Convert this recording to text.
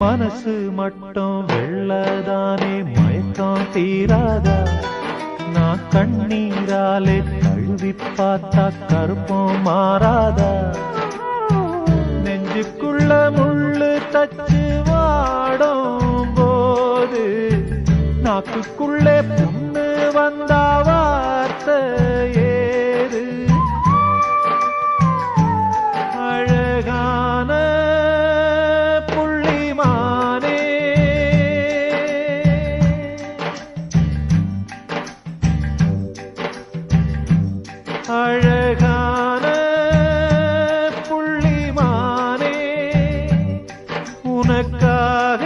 மனசு மட்டும் வெள்ளதானே மயக்கம் தீராதா? நான் கண்ணீராலே கழுவி பார்த்தா கருப்பம் மாறாதா? நெஞ்சுக்குள்ள முள்ளு தச்சு வாடும் போது நாக்குக்குள்ளே புண்ணு வந்தா வார்த்தை ஏது? அழகான புள்ளிமானே, அழகான புள்ளிமானே, உனக்காக